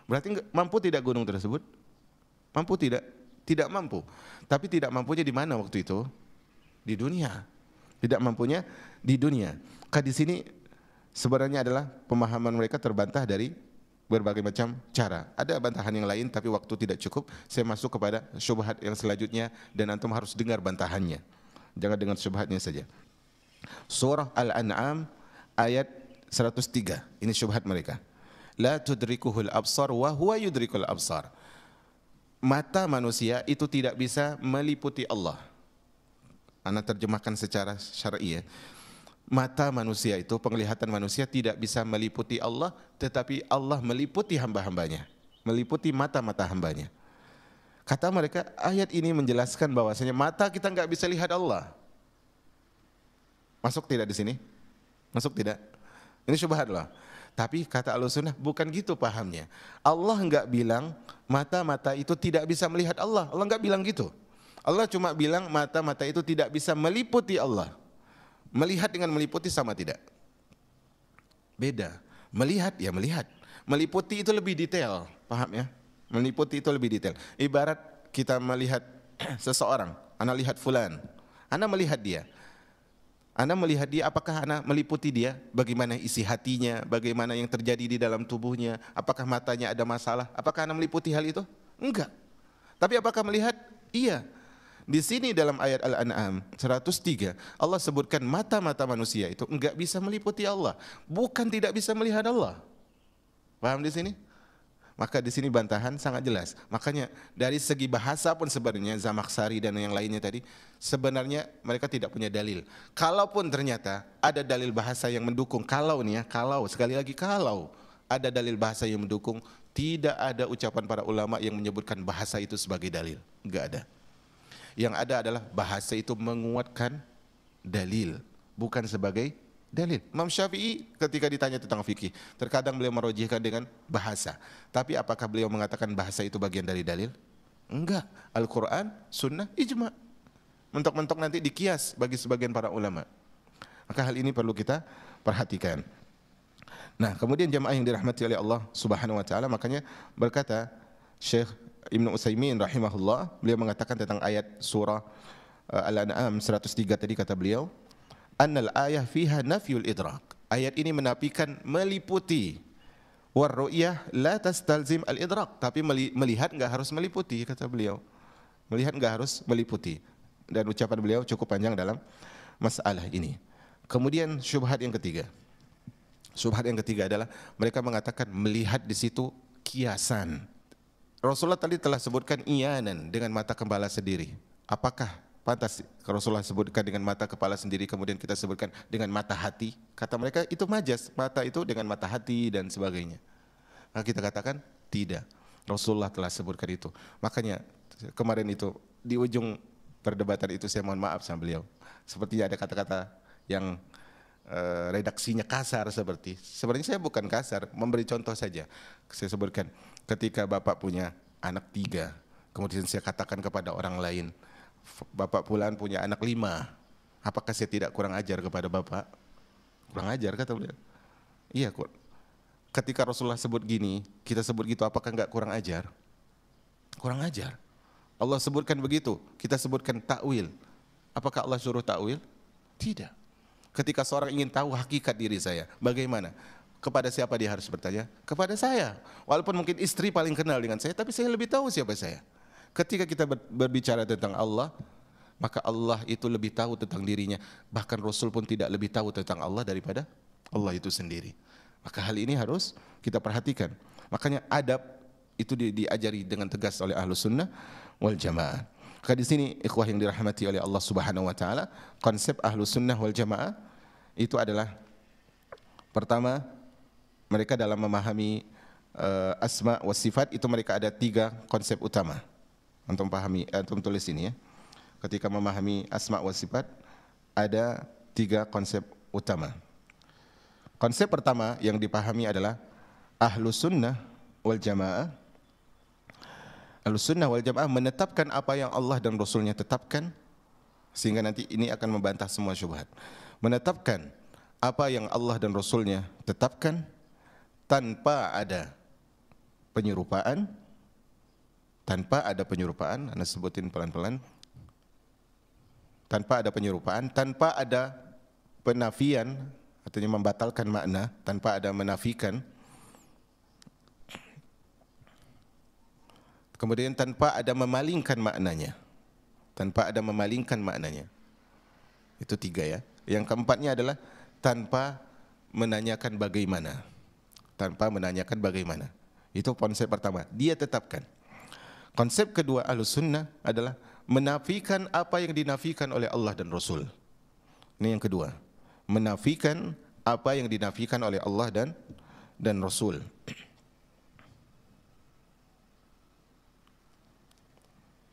Berarti mampu tidak gunung tersebut? Mampu tidak? Tidak mampu. Tapi tidak mampunya di mana waktu itu? Di dunia. Tidak mampunya di dunia. Di sini sebenarnya adalah pemahaman mereka terbantah dari berbagai macam cara. Ada bantahan yang lain tapi waktu tidak cukup. Saya masuk kepada syubhat yang selanjutnya dan antum harus dengar bantahannya. Jangan dengan syubhatnya saja. Surah Al-An'am ayat 103. Ini syubhat mereka. La tudrikuhul absar wa huwa yudrikul absar. Mata manusia itu tidak bisa meliputi Allah. Ana terjemahkan secara syar'i ya. Mata manusia itu, penglihatan manusia tidak bisa meliputi Allah, tetapi Allah meliputi hamba-hambanya, meliputi mata-mata hambanya. Kata mereka, ayat ini menjelaskan bahwasanya mata kita nggak bisa lihat Allah. Masuk tidak di sini? Masuk tidak? Ini syubhat loh. Tapi kata Ahlussunnah bukan gitu pahamnya. Allah enggak bilang mata-mata itu tidak bisa melihat Allah. Allah enggak bilang gitu. Allah cuma bilang mata-mata itu tidak bisa meliputi Allah. Melihat dengan meliputi sama tidak? Beda. Melihat ya melihat. Meliputi itu lebih detail, paham ya? Meliputi itu lebih detail. Ibarat kita melihat seseorang, ana lihat fulan. Ana melihat dia. Anda melihat dia, apakah Anda meliputi dia? Bagaimana isi hatinya? Bagaimana yang terjadi di dalam tubuhnya? Apakah matanya ada masalah? Apakah Anda meliputi hal itu? Enggak. Tapi apakah melihat? Iya. Di sini dalam ayat Al-An'am 103, Allah sebutkan mata-mata manusia itu enggak bisa meliputi Allah. Bukan tidak bisa melihat Allah. Paham di sini? Maka di sini bantahan sangat jelas. Makanya dari segi bahasa pun sebenarnya Zamakhsyari dan yang lainnya tadi sebenarnya mereka tidak punya dalil. Kalaupun ternyata ada dalil bahasa yang mendukung, kalau nih ya, kalau sekali lagi kalau ada dalil bahasa yang mendukung, tidak ada ucapan para ulama yang menyebutkan bahasa itu sebagai dalil. Enggak ada. Yang ada adalah bahasa itu menguatkan dalil, bukan sebagai dalil. Imam Syafi'i ketika ditanya tentang fikih, terkadang beliau merojihkan dengan bahasa. Tapi apakah beliau mengatakan bahasa itu bagian dari dalil? Enggak. Al-Quran, Sunnah, Ijma. Mentok-mentok nanti dikias bagi sebagian para ulama. Maka hal ini perlu kita perhatikan. Nah, kemudian jamaah yang dirahmati oleh Allah Subhanahu wa taala, makanya berkata Syekh Ibnu Utsaimin rahimahullah, beliau mengatakan tentang ayat surah Al-An'am 103 tadi, kata beliau, annal ayah fiha nafyul idrak. Ayat ini menafikan meliputi. War ru'yah la tastalzim al idrak. Tapi melihat enggak harus meliputi, kata beliau. Melihat enggak harus meliputi. Dan ucapan beliau cukup panjang dalam masalah ini. Kemudian syubhat yang ketiga. Syubhat yang ketiga adalah mereka mengatakan melihat di situ kiasan. Rasulullah tadi telah sebutkan iyanan, dengan mata kepala sendiri. Apakah pantas Rasulullah sebutkan dengan mata kepala sendiri, kemudian kita sebutkan dengan mata hati? Kata mereka itu majas, mata itu dengan mata hati dan sebagainya. Maka kita katakan tidak, Rasulullah telah sebutkan itu. Makanya kemarin itu di ujung perdebatan itu saya mohon maaf sama beliau, sepertinya ada kata-kata yang redaksinya kasar sebenarnya saya bukan kasar, memberi contoh saja. Saya sebutkan ketika bapak punya anak 3, kemudian saya katakan kepada orang lain, bapak fulan punya anak 5, apakah saya tidak kurang ajar kepada bapak? Kurang ajar, kata beliau. Iya, ketika Rasulullah sebut gini, kita sebut gitu, apakah enggak kurang ajar? Kurang ajar. Allah sebutkan begitu, kita sebutkan takwil. Apakah Allah suruh takwil? Tidak. Ketika seorang ingin tahu hakikat diri saya, bagaimana? Kepada siapa dia harus bertanya? Kepada saya. Walaupun mungkin istri paling kenal dengan saya, tapi saya lebih tahu siapa saya. Ketika kita berbicara tentang Allah, maka Allah itu lebih tahu tentang dirinya. Bahkan Rasul pun tidak lebih tahu tentang Allah daripada Allah itu sendiri. Maka hal ini harus kita perhatikan. Makanya adab itu diajari dengan tegas oleh Ahlus Sunnah wal Jamaah. Maka di sini ikhwah yang dirahmati oleh Allah Subhanahu wa taala, konsep Ahlus Sunnah wal Jamaah itu adalah pertama, mereka dalam memahami asma wa sifat itu mereka ada 3 konsep utama. Antum pahami, antum tulis ini ya. Ketika memahami asma wa sifat ada 3 konsep utama. Konsep pertama yang dipahami adalah Ahlus Sunnah wal Jamaah. Ahlus Sunnah wal Jamaah menetapkan apa yang Allah dan Rasulnya tetapkan, sehingga nanti ini akan membantah semua syubhat. Menetapkan apa yang Allah dan Rasulnya tetapkan tanpa ada penyerupaan, Anda sebutin pelan-pelan, tanpa ada penyerupaan, tanpa ada penafian, artinya membatalkan makna, tanpa ada menafikan, kemudian tanpa ada memalingkan maknanya, Itu 3 ya. Yang keempatnya adalah tanpa menanyakan bagaimana. Tanpa menanyakan bagaimana. Itu konsep pertama, dia tetapkan. Konsep kedua Ahlus Sunnah adalah menafikan apa yang dinafikan oleh Allah dan Rasul. Ini yang kedua, menafikan apa yang dinafikan oleh Allah dan Rasul.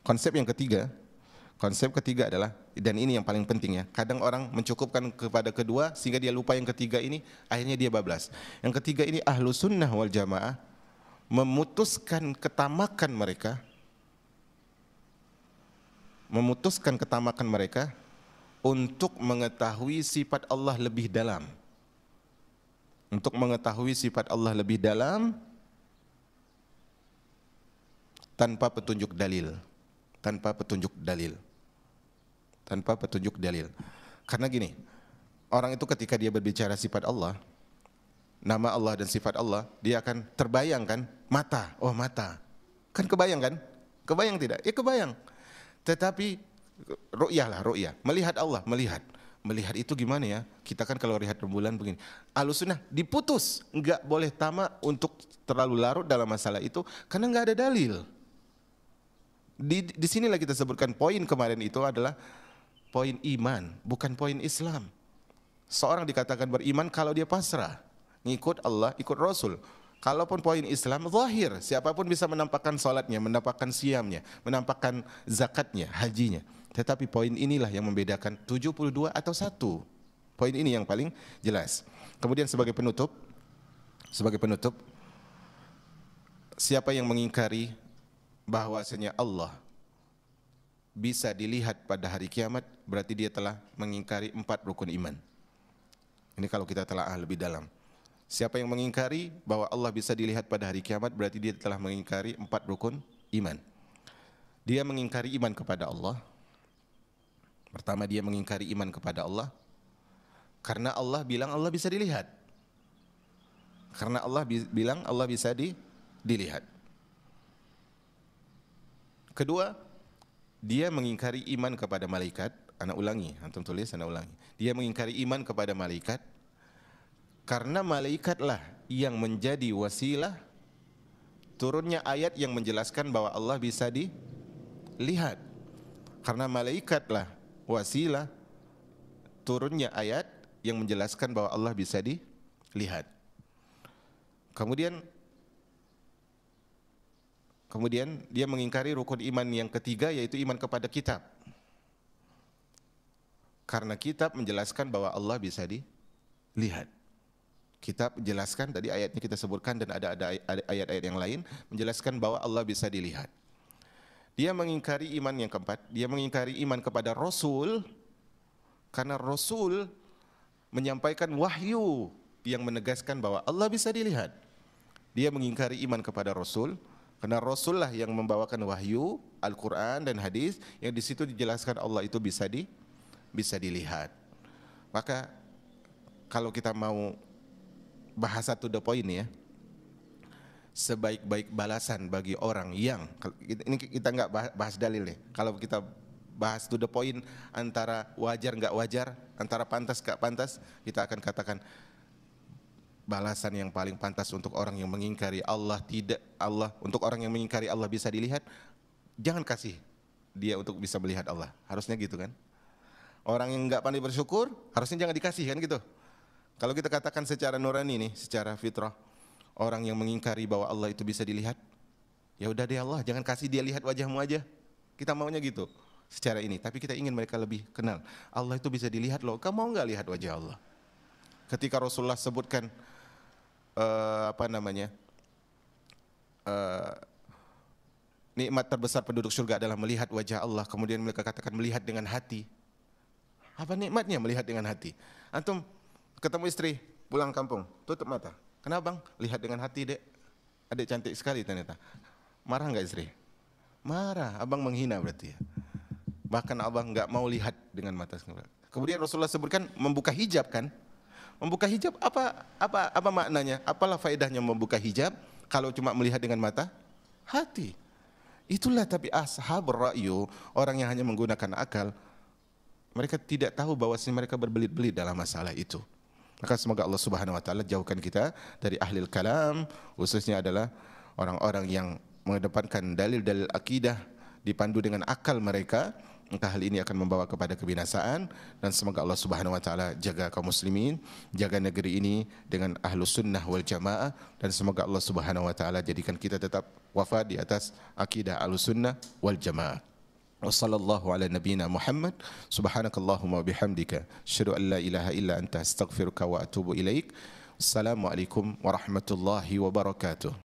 Konsep ketiga adalah, dan ini yang paling penting ya, kadang orang mencukupkan kepada kedua sehingga dia lupa yang ketiga ini, akhirnya dia bablas. Yang ketiga ini Ahlus Sunnah wal Jamaah memutuskan ketamakan mereka untuk mengetahui sifat Allah lebih dalam. Untuk mengetahui sifat Allah lebih dalam tanpa petunjuk dalil. Karena gini, orang itu ketika dia berbicara sifat Allah, nama Allah dan sifat Allah, dia akan terbayangkan mata. Oh, mata. Kan kebayang kan? Kebayang tidak? Ya kebayang. Tetapi ru'yah, melihat Allah, melihat itu gimana ya? Kita kan kalau lihat rembulan begini. Ahlus Sunnah diputus, enggak boleh tamak untuk terlalu larut dalam masalah itu karena enggak ada dalil. Di sinilah kita sebutkan poin kemarin itu adalah poin iman, bukan poin Islam. Seorang dikatakan beriman kalau dia pasrah, ngikut Allah, ikut Rasul. Kalaupun poin Islam zahir, siapapun bisa menampakkan salatnya, menampakkan siamnya, menampakkan zakatnya, hajinya. Tetapi poin inilah yang membedakan 72 atau 1. Poin ini yang paling jelas. Kemudian sebagai penutup, siapa yang mengingkari bahwasanya Allah bisa dilihat pada hari kiamat, berarti dia telah mengingkari 4 rukun iman. Ini kalau kita telaah lebih dalam. Siapa yang mengingkari bahwa Allah bisa dilihat pada hari kiamat, berarti dia telah mengingkari 4 rukun iman. Dia mengingkari iman kepada Allah. Pertama, dia mengingkari iman kepada Allah karena Allah bilang Allah bisa dilihat. Karena Allah bilang Allah bisa dilihat. Kedua, dia mengingkari iman kepada malaikat. Anak ulangi, antum tulis, anak ulangi. Dia mengingkari iman kepada malaikat karena malaikatlah yang menjadi wasilah turunnya ayat yang menjelaskan bahwa Allah bisa dilihat. Karena malaikatlah wasilah turunnya ayat yang menjelaskan bahwa Allah bisa dilihat. Kemudian dia mengingkari rukun iman yang ketiga, yaitu iman kepada kitab. Karena kitab menjelaskan bahwa Allah bisa dilihat. Kitab menjelaskan, tadi ayatnya kita sebutkan dan ada ayat-ayat yang lain menjelaskan bahwa Allah bisa dilihat. Dia mengingkari iman yang keempat, dia mengingkari iman kepada Rasul karena Rasul menyampaikan wahyu yang menegaskan bahwa Allah bisa dilihat. Dia mengingkari iman kepada Rasul karena Rasul lah yang membawakan wahyu, Al-Quran dan hadis yang di situ dijelaskan Allah itu bisa dilihat. Maka kalau kita mau bahasa to the point ya, sebaik-baik balasan bagi orang yang, ini kita nggak bahas dalil nih. Kalau kita bahas to the point antara wajar nggak wajar, antara pantas nggak pantas, kita akan katakan balasan yang paling pantas untuk orang yang mengingkari Allah untuk orang yang mengingkari Allah bisa dilihat, jangan kasih dia untuk bisa melihat Allah. Harusnya gitu kan? Orang yang nggak pandai bersyukur harusnya jangan dikasih kan gitu. Kalau kita katakan secara nurani nih, secara fitrah, orang yang mengingkari bahwa Allah itu bisa dilihat, ya udah deh Allah, jangan kasih dia lihat wajahmu aja. Kita maunya gitu secara ini, tapi kita ingin mereka lebih kenal. Allah itu bisa dilihat loh. Kamu mau nggak lihat wajah Allah? Ketika Rasulullah sebutkan nikmat terbesar penduduk surga adalah melihat wajah Allah. Kemudian mereka katakan melihat dengan hati. Apa nikmatnya melihat dengan hati? Antum ketemu istri, pulang kampung, tutup mata. Kenapa bang? Lihat dengan hati dek. Adik cantik sekali ternyata. Marah nggak istri? Marah, abang menghina berarti ya. Bahkan abang nggak mau lihat dengan mata. Kemudian Rasulullah sebutkan membuka hijab kan? Membuka hijab apa maknanya? Apalah faedahnya membuka hijab kalau cuma melihat dengan mata? Hati. Itulah tapi ashab ra'yu, orang yang hanya menggunakan akal, mereka tidak tahu bahwasanya mereka berbelit-belit dalam masalah itu. Maka semoga Allah Subhanahu wa taala jauhkan kita dari ahlil kalam, khususnya adalah orang-orang yang mengedepankan dalil-dalil akidah dipandu dengan akal mereka. Maka hal ini akan membawa kepada kebinasaan, dan semoga Allah Subhanahu wa taala jaga kaum muslimin, jaga negeri ini dengan ahlus sunnah wal jamaah, dan semoga Allah Subhanahu wa taala jadikan kita tetap wafat di atas akidah ahlus sunnah wal jamaah. Wa sallallahu ala nabiyyina Muhammad, subhanakallahumma wa bihamdika asyhadu an la ilaha illa anta astaghfiruka wa atubu ilaik. Assalamualaikum warahmatullahi wabarakatuh.